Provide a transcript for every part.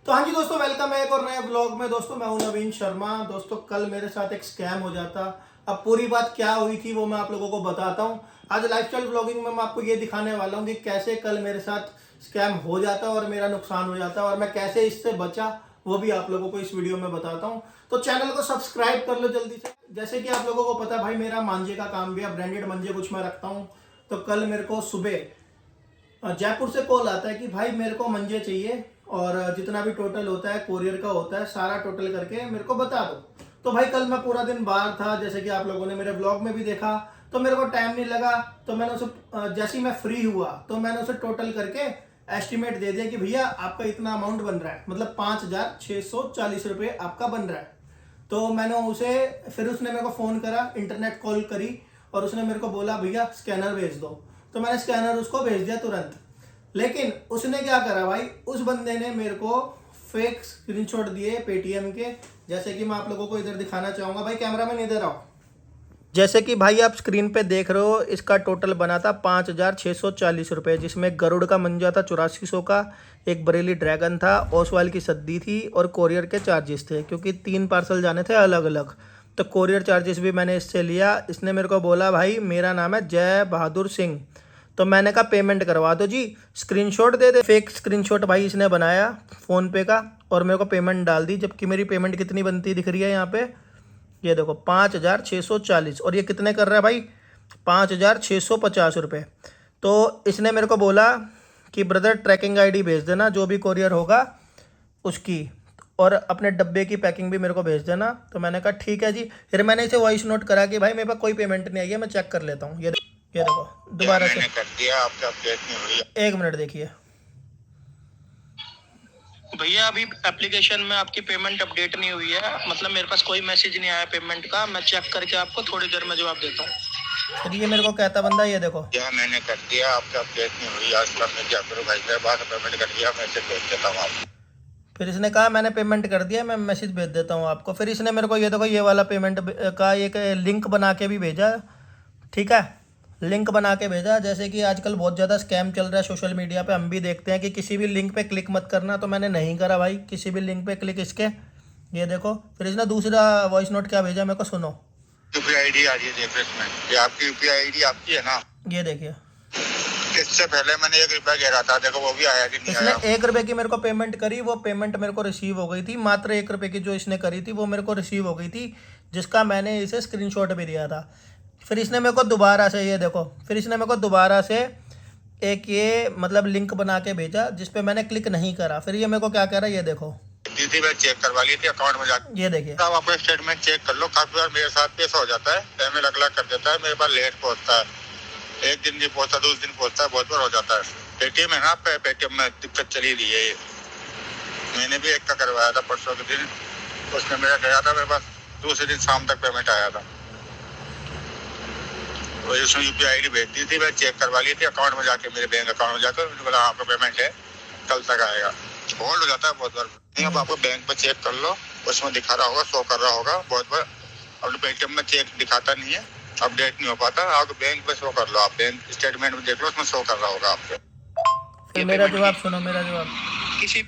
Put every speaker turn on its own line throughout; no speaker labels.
तो हाँ जी दोस्तों, वेलकम है एक और नए ब्लॉग में। दोस्तों मैं हूं नवीन शर्मा। दोस्तों कल मेरे साथ एक स्कैम हो जाता। अब पूरी बात क्या हुई थी वो मैं आप लोगों को बताता हूं। आज लाइफस्टाइल ब्लॉगिंग में मैं आपको ये दिखाने वाला हूं कि कैसे कल मेरे साथ स्कैम हो जाता और मेरा नुकसान हो जाता और मैं कैसे इससे बचा, वो भी आप लोगों को इस वीडियो में बताता हूँ। तो चैनल को सब्सक्राइब कर लो जल्दी से। जैसे कि आप लोगों को पता है भाई, मेरा मांझे का काम भी है, ब्रांडेड मंजे कुछ मैं रखता हूँ। तो कल मेरे को सुबह जयपुर से कॉल आता है कि भाई मेरे को मंजे चाहिए और जितना भी टोटल होता है कोरियर का होता है सारा टोटल करके मेरे को बता दो। तो भाई कल मैं पूरा दिन बाहर था, जैसे कि आप लोगों ने मेरे ब्लॉग में भी देखा, तो मेरे को टाइम नहीं लगा। तो मैंने उसे जैसे ही मैं फ्री हुआ तो मैंने उसे टोटल करके एस्टिमेट दे दिया कि भैया आपका इतना अमाउंट बन रहा है, मतलब 5,640 रुपये आपका बन रहा है। तो मैंने उसे, फिर उसने मेरे को फ़ोन करा, इंटरनेट कॉल करी और उसने मेरे को बोला भैया स्कैनर भेज दो। तो मैंने स्कैनर उसको भेज दिया तुरंत। लेकिन उसने क्या करा भाई, उस बंदे ने मेरे को फेक स्क्रीनशॉट दिए पेटीएम के, जैसे कि मैं आप लोगों को इधर दिखाना चाहूँगा। भाई कैमरा मैन इधर आओ। जैसे कि भाई आप स्क्रीन पे देख रहे हो, इसका टोटल बना था 5,640 रुपये, जिसमें गरुड़ का मंजा था 8400 का, एक बरेली ड्रैगन था, ओसवाल की सद्दी थी और कोरियर के चार्जेस थे, क्योंकि 3 पार्सल जाने थे अलग अलग। तो कोरियर चार्जेस भी मैंने इससे लिया। इसने मेरे को बोला भाई मेरा नाम है जय बहादुर सिंह। तो मैंने कहा पेमेंट करवा दो जी, स्क्रीनशॉट दे दे। फेक स्क्रीनशॉट भाई इसने बनाया फ़ोनपे का और मेरे को पेमेंट डाल दी, जबकि मेरी पेमेंट कितनी बनती दिख रही है यहाँ पे, ये देखो 5,640। और ये कितने कर रहा है भाई, 5,650 रुपये। तो इसने मेरे को बोला कि ब्रदर ट्रैकिंग आईडी भेज देना जो भी कोरियर होगा उसकी, और अपने डब्बे की पैकिंग भी मेरे को भेज देना। तो मैंने कहा ठीक है जी। फिर मैंने इसे वॉइस नोट करा कि भाई मेरे पास कोई पेमेंट नहीं आई है, मैं चेक कर लेता हूँ। ये देखो दोबारा से कर दिया, आपका अपडेट नहीं हुई। 1 मिनट देखिए
भैया, अभी एप्लीकेशन में आपकी पेमेंट अपडेट नहीं हुई है, मतलब मेरे पास कोई मैसेज नहीं आया पेमेंट का। मैं चेक करके आपको थोड़ी देर में जवाब देता हूँ।
फिर ये मेरे को कहता बंदा, ये देखो
क्या मैंने कर दिया, आपका अपडेट नहीं हुई, आज कल मैं क्या करूँ भाई साहब, बाद पेमेंट कर दिया, मैसेज भेज देता हूँ आपको।
फिर इसने कहा मैंने पेमेंट कर दिया, मैं मैसेज भेज देता हूँ आपको। फिर इसने मेरे को ये देखो ये वाला पेमेंट का एक लिंक बना के भी भेजा। ठीक है, लिंक बना के भेजा। जैसे कि आजकल बहुत ज़्यादा स्कैम चल रहा है सोशल मीडिया पे, हम भी देखते हैं कि किसी भी लिंक पे क्लिक मत करना। तो मैंने नहीं करा भाई किसी भी लिंक पे क्लिक इसके। ये देखो फिर इसने दूसरा वॉइस नोट क्या भेजा मेरे को, सुनो।
यूपीआई आईडी आ रही है, देखो इसमें ये आपकी यूपीआई आईडी आपकी है ना।
ये देखिए
इससे पहले मैंने 1 रुपया गिरा था, देखो वो भी आया कि नहीं
इसने
आया।
1 रुपये की मेरे को पेमेंट करी, वो पेमेंट मेरे को रिसीव हो गई थी। मात्र 1 रुपये की जो इसने करी थी वो मेरे को रिसीव हो गई थी, जिसका मैंने इसे स्क्रीनशॉट भी दिया था। फिर इसने मेरे को दोबारा से, ये देखो फिर इसने मेरे को दोबारा से एक ये मतलब लिंक बना के भेजा, जिस पे मैंने क्लिक नहीं करा। फिर ये मेरे को क्या कह रहा है, ये देखो
दीदी मैं चेक करवा ली थी अकाउंट में जाकर,
ये देखिए
आप अपना स्टेटमेंट चेक कर लो। काफी बार मेरे साथ भी ऐसा हो जाता है, पेमेंट अगला कर देता है, मेरे पास लेट पहुंचता है, 1 दिन नहीं पहुंचता, 2 दिन पहुंचता है, बहुत बार हो जाता है। पेटीएम है ना, पेटीएम में दिक्कत चली रही है। मैंने भी एक का करवाया था परसों के दिन, उसमें मेरा गया था, मेरे पास दूसरे दिन शाम तक पेमेंट आया था। तो इसमें यूपीआई आईडी भेज दी थी, मैं चेक करवा ली थी अकाउंट में जाके, मेरे बैंक अकाउंट में जाकर उन्होंने बोला आपका पेमेंट है, कल तक आएगा। होल्ड हो जाता है बहुत बार। नहीं, अब आपको बैंक पे चेक कर लो, उसमें दिखा रहा होगा, शो कर रहा होगा बहुत बार। अब पेटीएम में चेक दिखाता नहीं है, अपडेट नहीं हो पाता, आप बैंक पे शो कर लो, आप बैंक स्टेटमेंट में देख लो, उसमें शो कर रहा होगा आपके।
फिर मेरा जवाब सुनो, मेरा जवाब।
किसी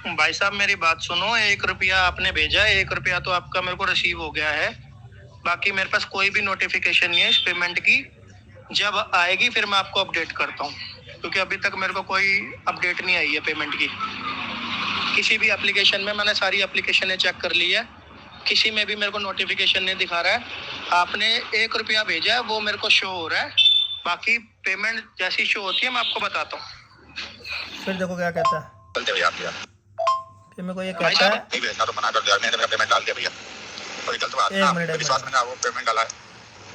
भाई साहब मेरी बात सुनो, 1 रुपया आपने भेजा, 1 रुपया तो आपका मेरे को रिसीव हो गया है, बाकी मेरे पास कोई भी नोटिफिकेशन नहीं है इस पेमेंट की। जब आएगी फिर मैं आपको अपडेट करता हूँ, क्योंकि अभी तक मेरे को कोई अपडेट नहीं आई है पेमेंट की। किसी भी एप्लीकेशन में, मैंने सारी एप्लीकेशन चेक कर ली है, किसी में भी मेरे को नोटिफिकेशन नहीं दिखा रहा है। आपने 1 रुपया भेजा है वो मेरे को शो हो रहा है, बाकी पेमेंट जैसी शो होती है मैं आपको बताता हूँ।
फिर देखो क्या कहता है, फिर मेरे को ये कहता है
नहीं भेजना तो मना कर दिया, मैंने मेरा पेमेंट डाल दिया भैया। कोई गलत बात
एक मिनट
विश्वास में वो पेमेंट डाला है।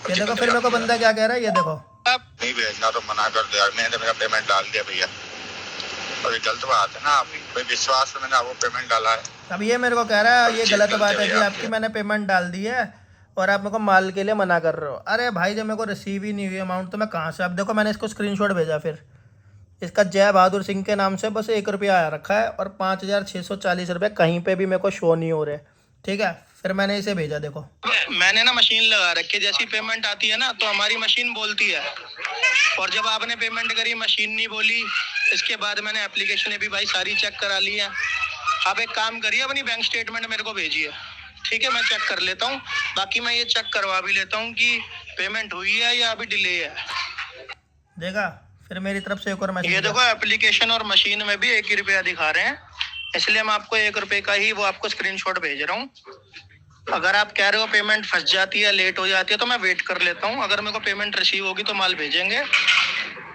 ये देखो फिर मेरे को बंदा क्या कह रहा है, ये देखो
नहीं भेजना तो मना कर दिया, मैंने मेरा पेमेंट डाल दिया भैया। और ये गलत बात है ना, आपकी विश्वास में मैंने वो पेमेंट डाला है।
अब ये मेरे को कह रहा है ये गलत बात है जी आपकी, मैंने पेमेंट डाल दी है और आप मेरे को माल के लिए मना कर रहे हो। अरे भाई जब मेरे को रिसीव ही नहीं हुई अमाउंट तो मैं कहाँ से, अब देखो मैंने इसको स्क्रीनशॉट भेजा, फिर इसका जय बहादुर सिंह के नाम से बस 1 रुपया आया रखा है और 5,640 रुपये कहीं पे भी मेरे को शो नहीं हो रहे। ठीक है, फिर मैंने इसे भेजा, देखो
मैंने ना मशीन लगा रखी है, जैसी पेमेंट आती है ना तो हमारी मशीन बोलती है, और जब आपने पेमेंट करी मशीन नहीं बोली। इसके बाद मैंने एप्लीकेशन भी भाई सारी चेक करा ली है, आप एक काम करिए, अपनी बैंक स्टेटमेंट मेरे को भेजिए, ठीक है, मैं चेक कर लेता हूँ। बाकी मैं ये चेक करवा भी लेता हूँ कि पेमेंट हुई है या अभी डिले है।
देखा, फिर मेरी तरफ से एक और मैसेज।
ये देखो, एप्लीकेशन और मशीन में भी 1 ही रुपया दिखा रहे हैं, इसलिए मैं आपको 1 रुपए का ही वो आपको स्क्रीनशॉट भेज रहा हूँ। अगर आप कह रहे हो पेमेंट फंस जाती है, लेट हो जाती है, तो मैं वेट कर लेता हूँ। अगर मेरे को पेमेंट रिसीव होगी तो माल भेजेंगे,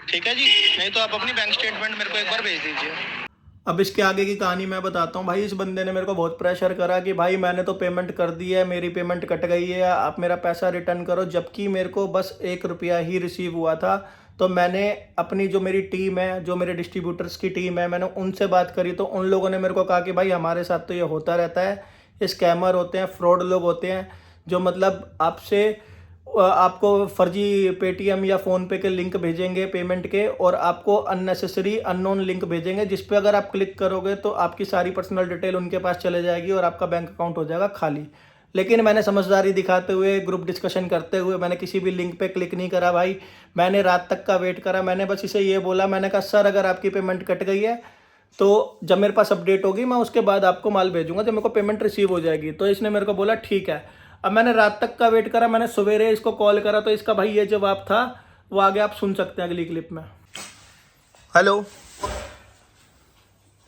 ठीक है जी। नहीं तो आप अपनी बैंक स्टेटमेंट मेरे को एक बार भेज दीजिए।
अब इसके आगे की कहानी मैं बताता हूँ भाई। इस बंदे ने मेरे को बहुत प्रेशर करा कि भाई मैंने तो पेमेंट कर दी है, मेरी पेमेंट कट गई है, आप मेरा पैसा रिटर्न करो, जबकि मेरे को बस 1 रुपया ही रिसीव हुआ था। तो मैंने अपनी जो मेरी टीम है, जो मेरे डिस्ट्रीब्यूटर्स की टीम है, मैंने उनसे बात करी तो उन लोगों ने मेरे को कहा कि भाई हमारे साथ तो ये होता रहता है, ये स्कैमर होते हैं, फ्रॉड लोग होते हैं, जो मतलब आपको फर्जी पेटीएम या फ़ोनपे के लिंक भेजेंगे पेमेंट के, और आपको अननेसेसरी अननोन लिंक भेजेंगे, जिस पे अगर आप क्लिक करोगे तो आपकी सारी पर्सनल डिटेल उनके पास चले जाएगी और आपका बैंक अकाउंट हो जाएगा खाली। लेकिन मैंने समझदारी दिखाते हुए, ग्रुप डिस्कशन करते हुए, मैंने किसी भी लिंक पे क्लिक नहीं करा भाई। मैंने रात तक का वेट करा। मैंने बस इसे ये बोला, मैंने कहा सर अगर आपकी पेमेंट कट गई है तो जब मेरे पास अपडेट होगी मैं उसके बाद आपको माल भेजूंगा, जब मेरे को पेमेंट रिसीव हो जाएगी। तो इसने मेरे को बोला ठीक है। अब मैंने रात तक का वेट करा, मैंने सवेरे इसको कॉल करा तो इसका भाई ये जवाब था, वो आगे आप सुन सकते हैं अगली क्लिप में। हेलो,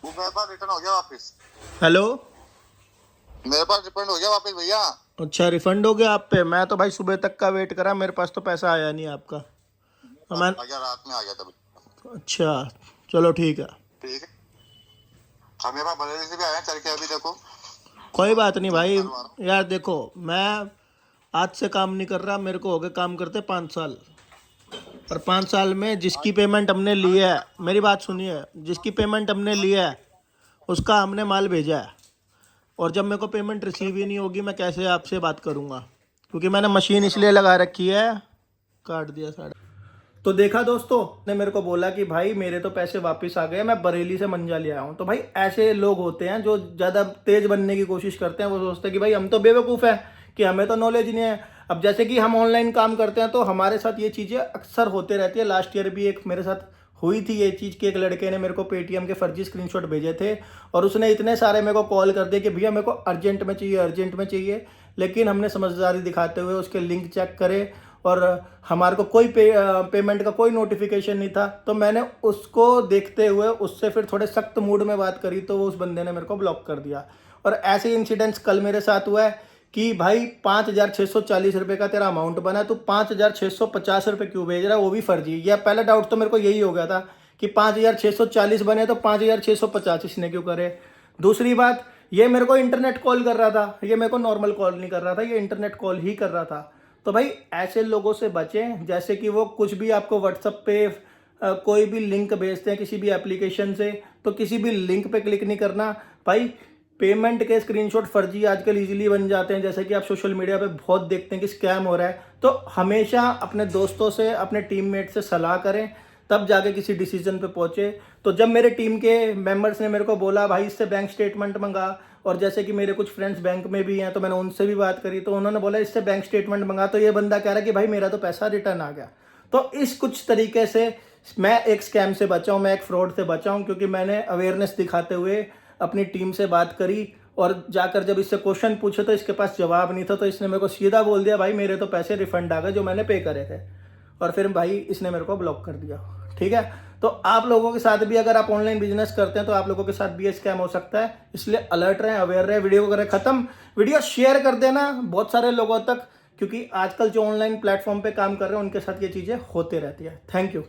वो मेरे पास रिटर्न हो गया वापस।
हेलो।
मेरे पास रिफंड हो गया वापस भैया।
अच्छा, रिफंड हो गया आप पे? मैं तो भाई सुबह तक का वेट करा, मेरे पास तो पैसा आया नहीं आपका। मैं
आ गया, रात में आ गया तभी।
अच्छा, चलो ठीक है।
ठीक है, अब मेरे पास बरेली से भी आया चल के, अभी देखो।
कोई बात नहीं भाई। यार देखो, मैं आज से काम नहीं कर रहा, मेरे को हो गए काम करते 5 साल। और 5 साल में जिसकी पेमेंट हमने ली है, मेरी बात सुनिए, जिसकी पेमेंट हमने ली है उसका हमने माल भेजा है। और जब मेरे को पेमेंट रिसीव ही नहीं होगी मैं कैसे आपसे बात करूँगा, क्योंकि मैंने मशीन इसलिए लगा रखी है। काट दिया साढ़े। तो देखा दोस्तों, ने मेरे को बोला कि भाई मेरे तो पैसे वापस आ गए, मैं बरेली से मंजा ले आया हूँ। तो भाई ऐसे लोग होते हैं जो ज़्यादा तेज बनने की कोशिश करते हैं। वो सोचते हैं कि भाई हम तो बेवकूफ़ हैं, कि हमें तो नॉलेज नहीं है। अब जैसे कि हम ऑनलाइन काम करते हैं तो हमारे साथ ये चीज़ें अक्सर होते रहती है। लास्ट ईयर भी एक मेरे साथ हुई थी ये चीज़ कि एक लड़के ने मेरे को पेटीएम के फर्जी स्क्रीनशॉट भेजे थे, और उसने इतने सारे मेरे को कॉल कर दिए कि भैया मेरे को अर्जेंट में चाहिए, अर्जेंट में चाहिए। लेकिन हमने समझदारी दिखाते हुए उसके लिंक चेक करे, और हमारे को कोई पेमेंट का कोई नोटिफिकेशन नहीं था। तो मैंने उसको देखते हुए उससे फिर थोड़े सख्त मूड में बात करी, तो वो उस बंदे ने मेरे को ब्लॉक कर दिया। और ऐसे इंसिडेंट्स कल मेरे साथ हुआ है कि भाई 5,640 रुपये का तेरा अमाउंट बना, तो 5,650 रुपये क्यों भेज रहा है, वो भी फर्जी। या पहला डाउट तो मेरे को यही हो गया था कि 5,640 बने तो 5,650 इसने क्यों करे। दूसरी बात, ये मेरे को इंटरनेट कॉल कर रहा था, ये मेरे को नॉर्मल कॉल नहीं कर रहा था, ये इंटरनेट कॉल ही कर रहा था। तो भाई ऐसे लोगों से बचें, जैसे कि वो कुछ भी आपको व्हाट्सएप पे कोई भी लिंक भेजते हैं किसी भी एप्लीकेशन से, तो किसी भी लिंक पे क्लिक नहीं करना भाई। पेमेंट के स्क्रीनशॉट फर्जी आजकल इजीली बन जाते हैं, जैसे कि आप सोशल मीडिया पे बहुत देखते हैं कि स्कैम हो रहा है। तो हमेशा अपने दोस्तों से, अपने टीममेट से सलाह करें, तब जाके किसी डिसीजन पे पहुंचे। तो जब मेरे टीम के मेंबर्स ने मेरे को बोला भाई इससे बैंक स्टेटमेंट मंगा, और जैसे कि मेरे कुछ फ्रेंड्स बैंक में भी हैं तो मैंने उनसे भी बात करी, तो उन्होंने बोला इससे बैंक स्टेटमेंट मंगा, तो ये बंदा कह रहा है कि भाई मेरा तो पैसा रिटर्न आ गया। तो इस कुछ तरीके से मैं एक स्कैम से बचा हूँ, मैं एक फ्रॉड से बचा हूँ, क्योंकि मैंने अवेयरनेस दिखाते हुए अपनी टीम से बात करी, और जाकर जब इससे क्वेश्चन पूछे तो इसके पास जवाब नहीं था। तो इसने मेरे को सीधा बोल दिया भाई मेरे तो पैसे रिफंड आ गए जो मैंने पे करे थे, और फिर भाई इसने मेरे को ब्लॉक कर दिया। ठीक है, तो आप लोगों के साथ भी, अगर आप ऑनलाइन बिजनेस करते हैं तो आप लोगों के साथ भी ये स्कैम हो सकता है, इसलिए अलर्ट रहें, अवेयर रहें। वीडियो को करें खत्म, वीडियो शेयर कर देना बहुत सारे लोगों तक, क्योंकि आजकल जो ऑनलाइन प्लेटफॉर्म पे काम कर रहे हैं उनके साथ ये चीज़ें होते रहती है। Thank you.